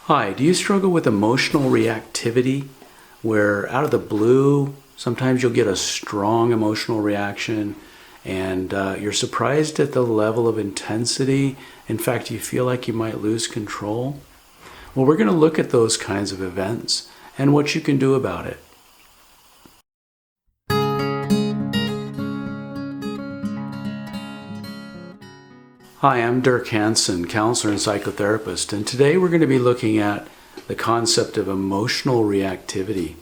Hi, do you struggle with emotional reactivity where out of the blue, sometimes you'll get a strong emotional reaction and you're surprised at the level of intensity? In fact, you feel like you might lose control? Well, we're going to look at those kinds of events and what you can do about it. Hi, I'm Dirk Hansen, counselor and psychotherapist, and today we're going to be looking at the concept of emotional reactivity,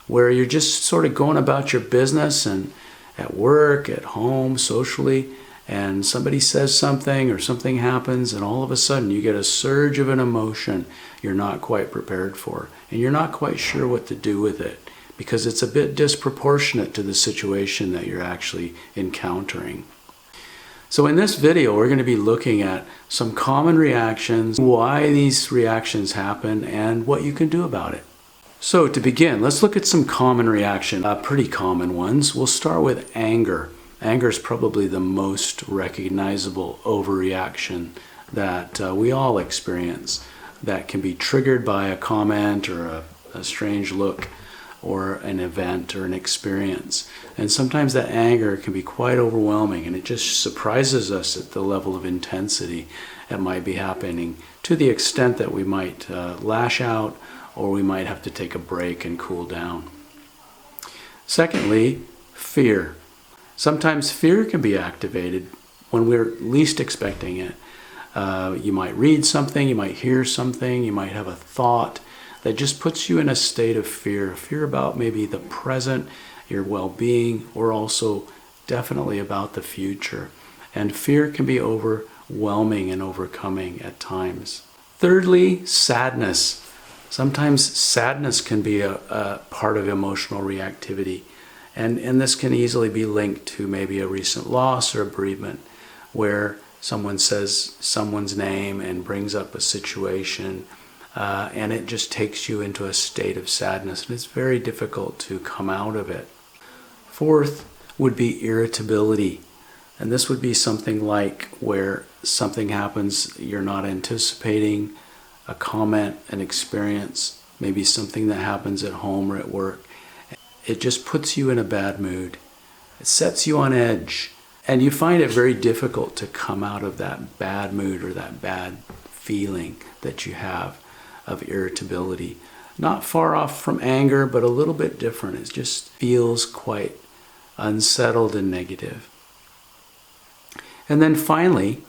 where you're just sort of going about your business and at work, at home, socially, and somebody says something or something happens and all of a sudden you get a surge of an emotion you're not quite prepared for, and you're not quite sure what to do with it because it's a bit disproportionate to the situation that you're actually encountering. So in this video, we're going to be looking at some common reactions, why these reactions happen, and what you can do about it. So to begin, let's look at some common reactions, pretty common ones. We'll start with anger. Anger is probably the most recognizable overreaction that we all experience that can be triggered by a comment or a strange look or an event or an experience. And sometimes that anger can be quite overwhelming, and it just surprises us at the level of intensity that might be happening, to the extent that we might lash out, or we might have to take a break and cool down. Secondly, fear. Sometimes fear can be activated when we're least expecting it. You might read something, you might hear something, you might have a thought that just puts you in a state of fear about maybe the present, your well-being, or also definitely about the future. And fear can be overwhelming and overcoming at times. Thirdly, sadness. Sometimes sadness can be a part of emotional reactivity, and this can easily be linked to maybe a recent loss or a bereavement, where someone says someone's name and brings up a situation, and it just takes you into a state of sadness, and it's very difficult to come out of it. Fourth would be irritability, and this would be something like where something happens you're not anticipating, a comment, an experience, maybe something that happens at home or at work. It just puts you in a bad mood. It sets you on edge, and you find it very difficult to come out of that bad mood or that bad feeling that you have of irritability. Not far off from anger, but a little bit different. It just feels quite unsettled and negative. And then finally,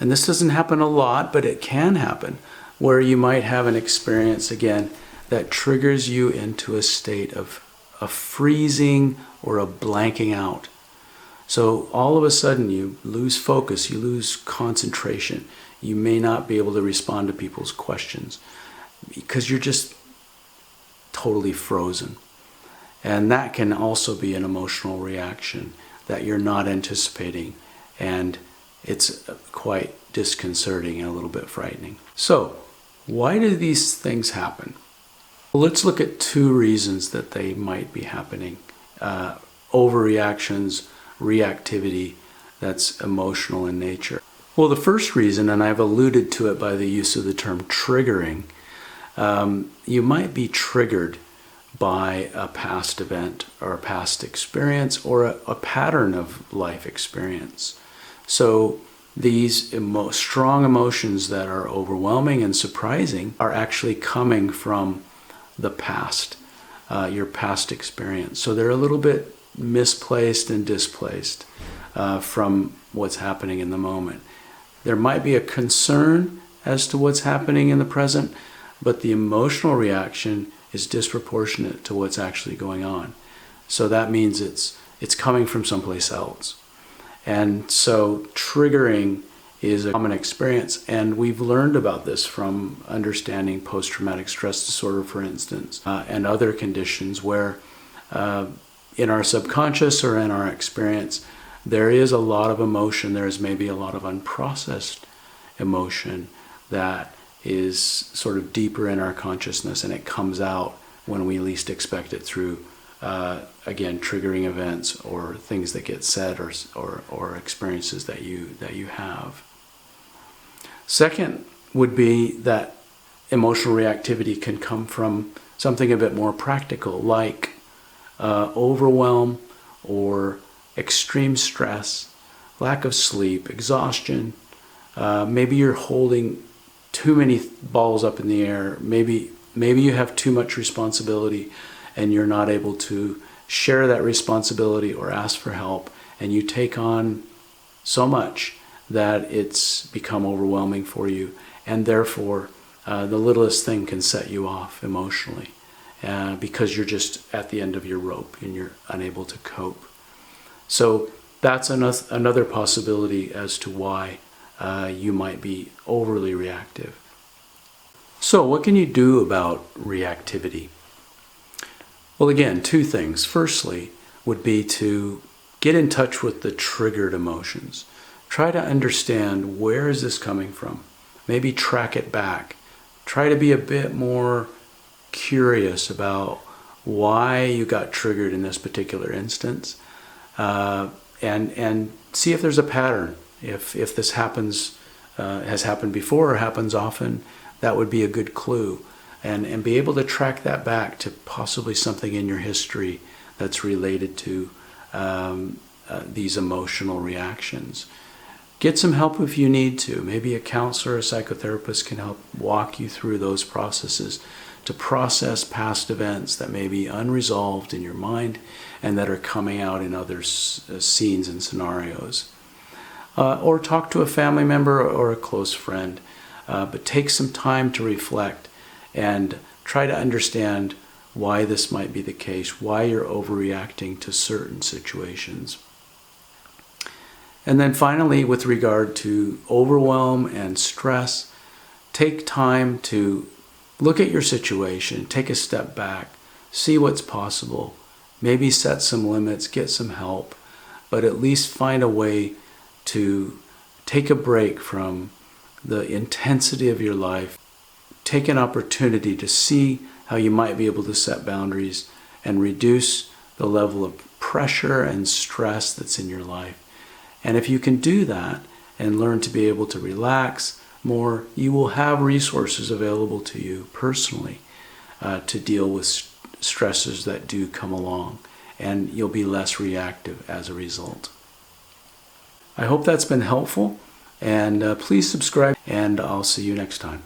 and this doesn't happen a lot, but it can happen, where you might have an experience again that triggers you into a state of a freezing or a blanking out. So all of a sudden you lose focus, you lose concentration. You may not be able to respond to people's questions because you're just totally frozen. And that can also be an emotional reaction that you're not anticipating, and it's quite disconcerting and a little bit frightening. So, why do these things happen? Well, let's look at two reasons that they might be happening. Overreactions, reactivity that's emotional in nature. Well, the first reason, and I've alluded to it by the use of the term triggering, you might be triggered by a past event or a past experience or a pattern of life experience. So these strong emotions that are overwhelming and surprising are actually coming from the past, your past experience. So they're a little bit misplaced and displaced from what's happening in the moment. There might be a concern as to what's happening in the present, but the emotional reaction is disproportionate to what's actually going on. So that means it's coming from someplace else. And so triggering is a common experience, and we've learned about this from understanding post-traumatic stress disorder, for instance, and other conditions where in our subconscious or in our experience, there is a lot of emotion. There is maybe a lot of unprocessed emotion that is sort of deeper in our consciousness, and it comes out when we least expect it through, again, triggering events or things that get said or experiences that you have. Second would be that emotional reactivity can come from something a bit more practical, like overwhelm or extreme stress, lack of sleep, exhaustion. Maybe you're holding too many balls up in the air. Maybe you have too much responsibility and you're not able to share that responsibility or ask for help, and you take on so much that it's become overwhelming for you, and therefore the littlest thing can set you off emotionally because you're just at the end of your rope and you're unable to cope. So that's another possibility as to why you might be overly reactive. So what can you do about reactivity? Well, again, two things. Firstly would be to get in touch with the triggered emotions. Try to understand, where is this coming from? Maybe track it back. Try to be a bit more curious about why you got triggered in this particular instance, and see if there's a pattern. If this happens, has happened before or happens often, that would be a good clue. And be able to track that back to possibly something in your history that's related to these emotional reactions. Get some help if you need to. Maybe a counselor or a psychotherapist can help walk you through those processes to process past events that may be unresolved in your mind and that are coming out in other scenes and scenarios. Or talk to a family member or a close friend. But take some time to reflect and try to understand why this might be the case, why you're overreacting to certain situations. And then finally, with regard to overwhelm and stress, take time to look at your situation, take a step back, see what's possible, maybe set some limits, get some help, but at least find a way to take a break from the intensity of your life. Take an opportunity to see how you might be able to set boundaries and reduce the level of pressure and stress that's in your life. And if you can do that and learn to be able to relax more, you will have resources available to you personally to deal with stresses that do come along, and you'll be less reactive as a result. I hope that's been helpful, and please subscribe, and I'll see you next time.